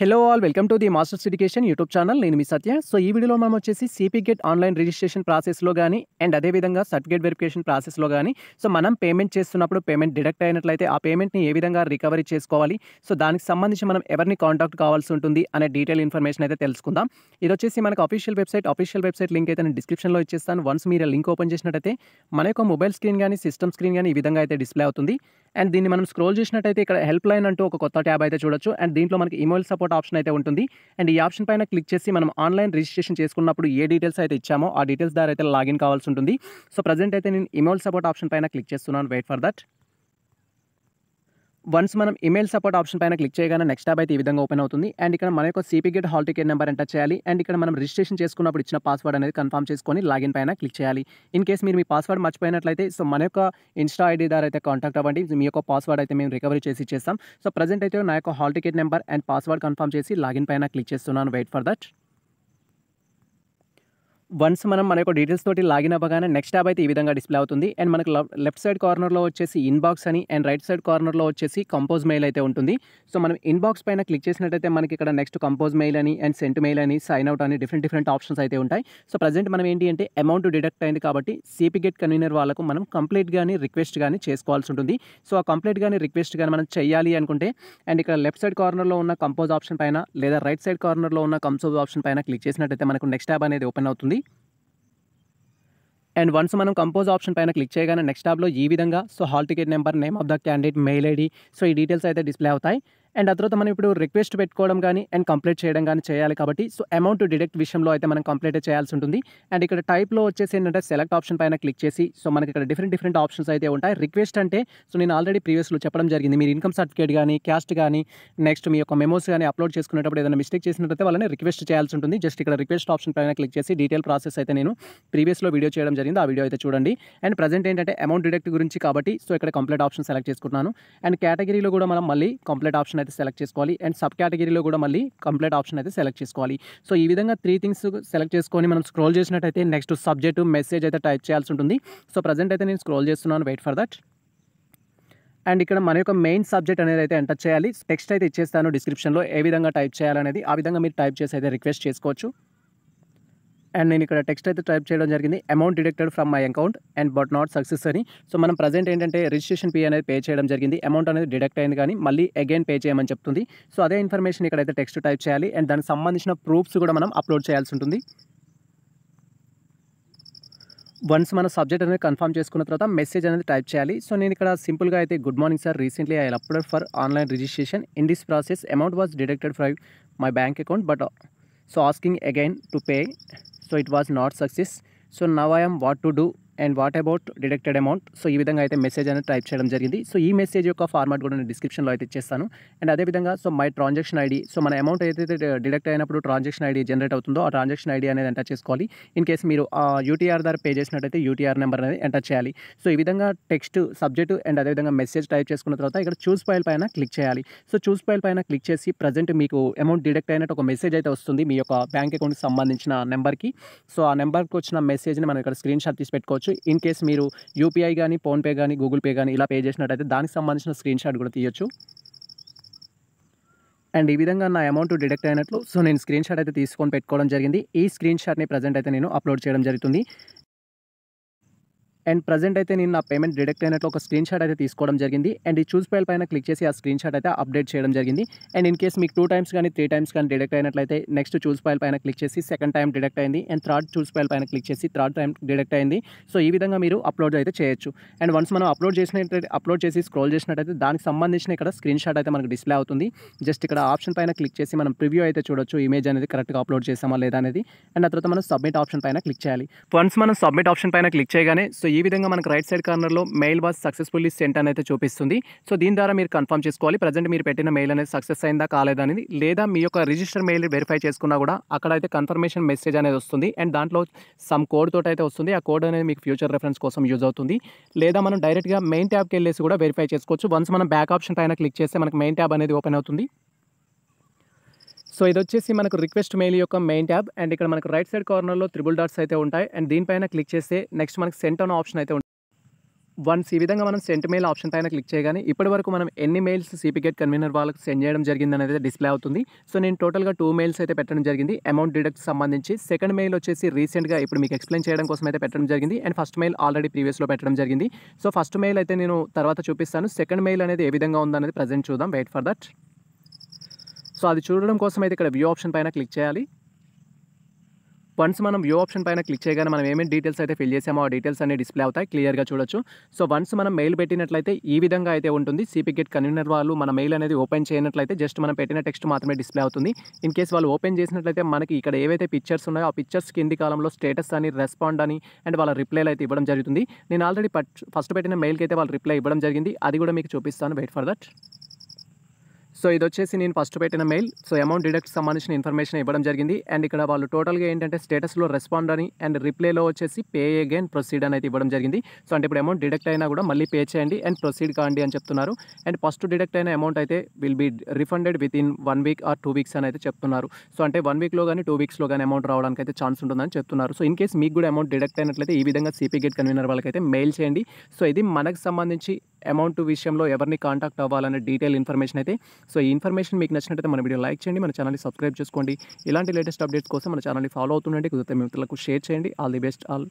Hello all welcome to the masters education YouTube channel. నేను మీ సత్య. So ఈ వీడియోలో మనం వచ్చేసి సిపి గెట్ ఆన్లైన్ రిజిస్ట్రేషన్ ప్రాసెస్లో కానీ అండ్ అదేవిధంగా సర్టిఫికేట్ వెరిఫికేషన్ ప్రాసెస్లో కానీ సో మనం పేమెంట్ చేస్తున్నప్పుడు పేమెంట్ డిడక్ట్ అయినట్లయితే ఆ పేమెంట్ని ఏ విధంగా రికవరీ చేసుకోవాలి, సో దానికి సంబంధించి మనం ఎవరిని కాంటాక్ట్ కావాల్సి ఉంటుంది అనే డీటెయిల్ ఇన్ఫర్మేషన్ అయితే తెలుసుకుందాం. ఇది వచ్చేసి మనకు అఫీషియల్ వెబ్సైట్ లింక్ అయితే నేను డిస్క్రిప్షన్లో ఇచ్చేస్తాను. వన్స్ మీరు లింక్ ఓపెన్ చేసినట్టయితే మన యొక్క మొబైల్ స్క్రీన్ కానీ సిస్టమ్ స్క్రీన్ కానీ ఈ విధంగా అయితే డిస్ప్లే అవుతుంది. అండ్ దీన్ని మనం స్క్రోల్ చేసినట్టయితే ఇక్కడ హెల్ప్ లైన్ అంటూ ఒక కొత్త ట్యాబ్ అయితే చూడొచ్చు. అండ్ దీంట్లో మనకి ఈమెయిల్ సపోర్ట్ ఆప్షన్ అయితే ఉంటుంది. అండ్ ఈ ఆప్షన్ పైన క్లిక్ చేసి మనం ఆన్లైన్ రిజిస్ట్రేషన్ చేసుకున్నప్పుడు ఏ డీటెయిల్స్ అయితే ఇచ్చామో ఆ డీటెయిల్స్ ద్వారా అయితే లాగిన్ కావాల్సి ఉంటుంది. సో ప్రజెంట్ అయితే నేను ఈమెయిల్ సపోర్ట్ ఆప్షన్ పైన క్లిక్ చేస్తున్నాను. Wait for that. వన్స్ మనం ఈమెయిల్ సపోర్ట్ ఆప్షన్ పైన క్లిక్ చేయగానే నెక్స్ట్ ట్యాబ్ అయితే ఈ విధంగా ఓపెన్ అవుతుంది. అండ్ ఇక్కడ మన యొక్క CP get hall ticket number enter చేయాలి. అండ్ ఇక్కడ మనం రిజిస్ట్రేషన్ చేసుకున్నప్పుడు ఇచ్చిన పాస్వర్డ్ అనేది కన్ఫర్మ్ చేసుకొని లాగిన్ పైన క్లిక్ చేయాలి. ఇన్ కేస్ మీరు మీ పాస్వర్డ్ మర్చిపోయినట్లయితే సో మన యొక్క ఇన్స్టా ఐడి ద్వారా అయితే కాంటాక్ట్ అవ్వండి. మీ యొక్క పాస్వర్డ్ అయితే మేము రికవరీ చేసి ఇచ్చేస్తాం. సో ప్రజెంట్ అయితే నా యొక్క hall ticket number and password confirm చేసి లాగిన్ పైన క్లిక్ చేస్తున్నాను. Wait for that. వన్స్ మనం మన యొక్క డీటెయిల్స్ తోటి లాగిన్ అవ్వగానే నెక్స్ట్ ట్యాబ్ అయితే ఈ విధంగా డిస్ప్లే అవుతుంది. అండ్ మనకు లెఫ్ట్ సైడ్ కార్నర్లో వచ్చేసి ఇన్బాక్స్ అని అండ్ రైట్ సైడ్ కార్నర్లో వచ్చేసి కంపోజ్ మెయిల్ అయితే ఉంటుంది. సో మనం ఇన్బాక్స్ పైన క్లిక్ చేసినట్టయితే మనకి ఇక్కడ నెక్స్ట్ కంపోజ్ మెయిల్ అని అండ్ సెంట్ మెయిల్ అని సైన్ అవుట్ అని డిఫరెంట్ ఆప్షన్స్ అయితే ఉంటాయి. సో ప్రజెంట్ మనం ఏంటి అంటే అమౌంట్ డిడక్ట్ అయింది కాబట్టి సిపి గెట్ కన్వీనర్ వాళ్ళకు మనం కంప్లీట్ కానీ రిక్వెస్ట్ కానీ చేసుకోవాల్సి ఉంటుంది. సో ఆ కంప్లీట్ కానీ రిక్వెస్ట్ కానీ మనం చేయాలి అనుకుంటే అండ్ ఇక్కడ లెఫ్ట్ సైడ్ కార్నర్లో ఉన్న కంపోజ్ ఆప్షన్ పైన లేదా రైట్ సైడ్ కార్నర్లో ఉన్న కంపోజ్ ఆప్షన్ పైన క్లిక్ చేసినట్టయితే మనకు నెక్స్ట్ ట్యాబ్ అనేది ఓపెన్ అవుతుంది. అండ్ వన్స్ మనం కంపోజ్ ఆప్షన్ పైన క్లిక్ చేయగానే నెక్స్ట్ ట్యాబ్లో ఈ విధంగా so hall ticket number, name of the candidate, mail ID, so ఈ డీటెయిల్స్ అయితే డిస్ప్లే అవుతాయి. అండ్ ఆ తర్వాత మనం ఇప్పుడు రిక్వెస్ట్ పెట్టుకోవడం కానీ అండ్ కంప్లీట్ చేయడం కానీ చేయాలి కాబట్టి సో అమౌంట్ డిడక్ట్ విషయంలో అయితే మనం కంప్లీట్ చేయాల్సి ఉంటుంది. అండ్ ఇక్కడ టైప్లో వచ్చేసి ఏంటంటే సెలెక్ట్ ఆప్షన్ పైన క్లిక్ చేసి సో మనకి ఇక్కడ డిఫరెంట్ ఆప్షన్స్ అయితే ఉంటాయి. రిక్వెస్ట్ అంటే సో నేను ఆల్రెడీ ప్రీవియస్లో చెప్పడం జరిగింది. మీరు ఇన్కమ్ సర్టిఫికేట్ కానీ క్యాస్ట్ కానీ నెక్స్ట్ మీ యొక్క మెమోస్ కానీ అప్లోడ్ చేసుకునేటప్పుడు ఏదైనా మిస్టేక్ చేసినట్లయితే వాళ్ళని రిక్వెస్ట్ చేయాల్సి ఉంటుంది. జస్ట్ ఇక్కడ రిక్వెస్ట్ ఆప్షన్ పైన క్లిక్ చేసి డీటెయిల్ ప్రాసెస్ అయితే నేను ప్రీవియస్లో వీడియో చేయడం జరిగింది. ఆ వీడియో అయితే చూడండి. అండ్ ప్రజెంట్ ఏంటంటే అమౌంట్ డిడక్ట్ గురించి కాబట్టి సో ఇక్కడ కంప్లీట్ ఆప్షన్ సెలెక్ట్ చేసుకుంటున్నాను. అండ్ కేటగిరీలో కూడా మనం మళ్ళీ కంప్లీట్ ఆప్షన్ అయితే సెలెక్ట్ చేసుకోవాలి. అండ్ సబ్ కేటగిరీలో కూడా మళ్ళీ కంప్లీట్ ఆప్షన్ అయితే సెలెక్ట్ చేసుకోవాలి. సో ఈ విధంగా 3 థింగ్స్ సెలెక్ట్ చేసుకొని మనం స్క్రోల్ చేసినట్టయితే నెక్స్ట్ సబ్జెక్టు మెసేజ్ అయితే టైప్ చేయాల్సి ఉంటుంది. సో ప్రజెంట్ అయితే నేను స్క్రోల్ చేస్తున్నాను. Wait for that. అండ్ ఇక్కడ మన యొక్క మెయిన్ సబ్జెక్ట్ అనేది అయితే ఎంటర్ చేయాలి. టెక్స్ట్ అయితే ఇచ్చేస్తాను డిస్క్రిప్షన్లో ఏ విధంగా టైప్ చేయాలనేది. ఆ విధంగా మీరు టైప్ చేసి అయితే రిక్వెస్ట్ చేసుకోవచ్చు. అండ్ నేను ఇక్కడ టెక్స్ట్ అయితే టైప్ చేయడం జరిగింది. Amount deducted from my account and but not success అని. సో మనం ప్రజెంట్ ఏంటంటే రిజిస్ట్రేషన్ ఫీ అనేది పే చేయడం జరిగింది. అమౌంట్ అనేది డిడక్ట్ అయింది కానీ మళ్ళీ అగైన్ పే చేయమని చెప్తుంది. సో అదే ఇన్ఫర్మేషన్ ఇక్కడైతే టెక్స్ట్ టైప్ చేయాలి. అండ్ దానికి సంబంధించిన ప్రూఫ్స్ కూడా మనం అప్లోడ్ చేయాల్సి ఉంటుంది. వన్స్ మన సబ్జెక్ట్ అనేది కన్ఫర్మ్ చేసుకున్న తర్వాత మెసేజ్ అనేది టైప్ చేయాలి. సో నేను ఇక్కడ సింపుల్గా అయితే good morning sir, recently I upload for online registration. In this process amount was deducted from my bank account but so asking again to pay. So it was not success. So now I am what to do and what about deducted amount. So ఈ విధంగా అయితే message అనేది type చేయడం జరిగింది. So ఈ message యొక్క format కూడా నేను డిస్క్రిప్షన్లో అయితే ఇచ్చేస్తాను. అండ్ అదేవిధంగా so my transaction ID, so మన అమౌంట్ ఏదైతే డిడక్ట్ అయినప్పుడు ట్రాన్సాక్షన్ ఐడి జనరేట్ అవుతుందో ఆ ట్రాన్సాక్షన్ ఐడి అనేది ఎంటర్ చేసుకోవాలి. ఇన్ కేసు మీరు యూటీఆర్ ద్వారా పే చేసినట్టయితే యూటీఆర్ నెంబర్ అనేది ఎంటర్ చేయాలి. సో ఈ విధంగా టెక్స్ట్, సబ్జెక్ట్ అండ్ అదేవిధంగా మెసేజ్ టైప్ చేసుకున్న తర్వాత ఇక్కడ చూస్ ఫైల్ పైన క్లిక్ చేయాలి. సో చూస్ ఫైల్ పైన క్లిక్ చేసి ప్రజెంట్ మీకు అమౌంట్ డిడక్ట్ అయినట్టు ఒక మెసేజ్ అయితే వస్తుంది మీ యొక్క బ్యాంక్ అకౌంట్కి సంబంధించిన నెంబర్కి. సో ఆ నెంబర్కి వచ్చిన మెసేజ్ని మనం ఇక్కడ స్క్రీన్ షాట్ తీసి పెట్టుకోవచ్చు. ఇన్ కేసు మీరు యూపీఐ కానీ, ఫోన్పే కానీ, గూగుల్ పే కానీ ఇలా పే చేసినట్టయితే దానికి సంబంధించిన స్క్రీన్ షాట్ కూడా తీయొచ్చు. అండ్ ఈ విధంగా నా అమౌంట్ డిడక్ట్ అయినట్లు సో నేను స్క్రీన్ షాట్ అయితే తీసుకొని పెట్టుకోవడం జరిగింది. ఈ స్క్రీన్ షాట్ని ప్రజెంట్ అయితే నేను అప్లోడ్ చేయడం జరుగుతుంది. అండ్ ప్రజెంట్ అయితే నేను నా పేమెంట్ డిడక్ట్ అయినట్లు ఒక స్క్రీన్ షాట్ అయితే తీసుకోవడం జరిగింది. అండ్ ఈ చూస్ ఫైల్ పైన క్లిక్ చేసి ఆ స్క్రీన్ షాట్ అయితే అప్డేట్ చేయడం జరిగింది. అండ్ ఇన్ కేస్ మీకు 2 టైమ్స్ కానీ 3 టైమ్స్ కానీ డిడక్ట్ అయినట్లయితే నెక్స్ట్ చూస్ ఫైల్ పైన క్లిక్ చేసి సెకండ్ టైం డిడక్ట్ అయింది అండ్ థర్డ్ చూస్ ఫైల్ పైన క్లిక్ చేసి థర్డ్ టైం డిడక్ట్ అయింది. సో ఈ విధంగా మీరు అప్లోడ్ అయితే చేయొచ్చు. అండ్ వన్స్ మనం అప్లోడ్ చేసి స్క్రోల్ చేసినట్టయితే దానికి సంబంధించిన ఇక్కడ స్క్రీన్ షాట్ అయితే మనకు డిస్ప్లే అవుతుంది. జస్ట్ ఇక్కడ ఆప్షన్ పైన క్లిక్ చేసి మనం ప్రివ్యూ అయితే చూడొచ్చు, ఇమేజ్ అనేది కరెక్ట్గా అప్లోడ్ చేసామా లేదా అనేది. అండ్ ఆ తర్వాత మనం సబ్మిట్ ఆప్షన్ పైన క్లిక్ చేయాలి. వన్స్ మనం సబ్మిట్ ఆప్షన్ పైన క్లిక్ చేయగానే సో ఈ విధంగా మనకు రైట్ సైడ్ కార్నర్లో మెయిల్ వాజ్ సక్సెస్ఫుల్లీ సెంట్ అని అయితే చూపిస్తుంది. సో దీని ద్వారా మీరు కన్ఫర్మ్ చేసుకోవాలి ప్రజెంట్ మీరు పెట్టిన మెయిల్ అనేది సక్సెస్ అయిందా కాలేదా అనేది. లేదా మీ యొక్క రిజిస్టర్ మెయిల్ వెరిఫై చేసుకున్నా కూడా అక్కడ అయితే కన్ఫర్మేషన్ మెసేజ్ అనేది వస్తుంది. అండ్ దాంట్లో సమ్ కోడ్ తోటి అయితే వస్తుంది. ఆ కోడ్ అనేది మీకు ఫ్యూచర్ రెఫరెన్స్ కోసం యూజ్ అవుతుంది. లేదా మనం డైరెక్ట్గా మెయిన్ ట్యాబ్కి వెళ్ళేసి కూడా వెరిఫై చేసుకోవచ్చు. వన్స్ మనం బ్యాక్ ఆప్షన్ పైన క్లిక్ చేస్తే మనకు మెయిన్ ట్యాబ్ అనేది ఓపెన్ అవుతుంది. సో ఇది వచ్చేసి మనకు రిక్వెస్ట్ మెయిల్ యొక్క మెయిన్ ట్యాబ్. అండ్ ఇక్కడ మనకు రైట్ సైడ్ కార్నర్లో 3 డాట్స్ అయితే ఉంటాయి. అండ్ దీనిపైన క్లిక్ చేస్తే నెక్స్ట్ మనకు సెంట్ అనే ఆప్షన్ అయితే ఉంటుంది. వన్స్ ఈ విధంగా మనం సెండ్ మెయిల్ ఆప్షన్ పైన క్లిక్ చేయగానే ఇప్పటివరకు మనం ఎన్ని మెయిల్స్ సిపి గేట్ కన్వీనర్ వాళ్ళకి సెండ్ చేయడం జరిగిందనేది డిస్ప్లే అవుతుంది. సో నేను టోటల్‌గా 2 మెయిల్స్ అయితే పెట్టడం జరిగింది. అమౌంట్ డిడక్ట్ సంబంధించి. సెకండ్ మెయిల్ వచ్చేసి రీసెంట్‌గా ఇప్పుడు మీకు ఎక్స్‌ప్లెయిన్ చేయడం కోసం అయితే పెట్టడం జరిగింది. అండ్ ఫస్ట్ మెయిల్ ఆల్రెడీ ప్రీవియస్‌లో పెట్టడం జరిగింది. సో ఫస్ట్ మెయిల్ అయితే నేను తర్వాత చూపిస్తాను. సెకండ్ మెయిల్ అనేది ఏ విధంగా ఉందనేది ప్రెజెంట్ చూద్దాం. Wait for that. సో అది చూడడం కోసం అయితే ఇక్కడ వ్యూ ఆప్షన్ పైన క్లిక్ చేయాలి. వన్స్ మనం వ్యూ ఆప్షన్ పైన క్లిక్ చేయగానే మనం ఏమేమి డీటెయిల్స్ అయితే ఫిల్ చేసామో ఆ డీటెయిల్స్ అన్ని డిస్ప్లే అవుతాయి. క్లియర్‌గా చూడొచ్చు. సో వన్స్ మనం మెయిల్ పెట్టినట్లయితే ఈ విధంగా అయితే ఉంటుంది. సిపి గేట్ కన్వీనర్ వాళ్ళు మన మెయిల్ అనేది ఓపెన్ చేయనట్లయితే జస్ట్ మనం పెట్టిన టెక్స్ట్ మాత్రమే డిస్ప్లే అవుతుంది. ఇన్ కేస్ వాళ్ళు ఓపెన్ చేసినట్లయితే మనకి ఇక్కడ ఏవైతే పిక్చర్స్ ఉన్నాయో ఆ పిక్చర్స్ కింది కాలంలో స్టేటస్ అని, రెస్పాండ్ అని అండ్ వాళ్ళ రిప్లైలు అయితే ఇవ్వడం జరుగుతుంది. నేను ఆల్రెడీ ఫస్ట్ పెట్టిన మెయిల్‌కి అయితే వాళ్ళు రిప్లై ఇవ్వడం జరిగింది. అది కూడా మీకు చూపిస్తాను. Wait for that. సో ఇదొచ్చేసి నేను ఫస్ట్ పెట్టిన మెయిల్. సో అమౌంట్ డిడక్ట్‌కి సంబంధించిన ఇన్ఫర్మేషన్ ఇవ్వడం జరిగింది. అండ్ ఇక్కడ వాళ్ళు టోటల్‌గా ఏంటంటే స్టేటస్‌లో రెస్పాండ్ అని అండ్ రిప్లైలో వచ్చేసి పే అగైన్ ప్రొసీడ్ అని అయితే ఇవ్వడం జరిగింది. సో అంటే ఇప్పుడు అమౌంట్ డిడక్ట్ అయినా కూడా మళ్ళీ పే చేయండి అండ్ ప్రొసీడ్ కాండి అని చెప్తున్నారు. అండ్ ఫస్ట్ డిడక్ట్ అయిన అమౌంట్ అయితే will be refunded within 1 week or 2 weeks అని అయితే చెప్తున్నారు. సో అంటే 1 వీక్‌లో గాని 2 వీక్స్‌లో గాని అమౌంట్ రావడానికి అయితే ఛాన్స్ ఉంటుందని చెప్తున్నారు. సో ఇన్ కేస్ మీకు కూడా అమౌంట్ డిడక్ట్ అయినట్లయితే ఈ విధంగా సిపి గేట్ కన్వీనర్ వాళ్ళకైతే మెయిల్ చేయండి. సో ఇది మనకు సంబంధించి అమౌంట్ విషయంలో ఎవరిని కాంటాక్ట్ అవ్వాలనే డీటెయిల్ ఇన్ఫర్మేషన్ అయితే. సో ఈ ఇన్ఫర్మేషన్ మీకు నచ్చినట్లయితే మన వీడియో లైక్ చేయండి. మన ఛానల్‌ని సబ్స్క్రైబ్ చేసుకోండి. ఇలాంటి లేటెస్ట్ అప్డేట్స్ కోసం మన ఛానల్‌ని ఫాలో అవుతుండండి. కుదిరితే మీ మిత్రులకు షేర్ చేయండి. All the best all.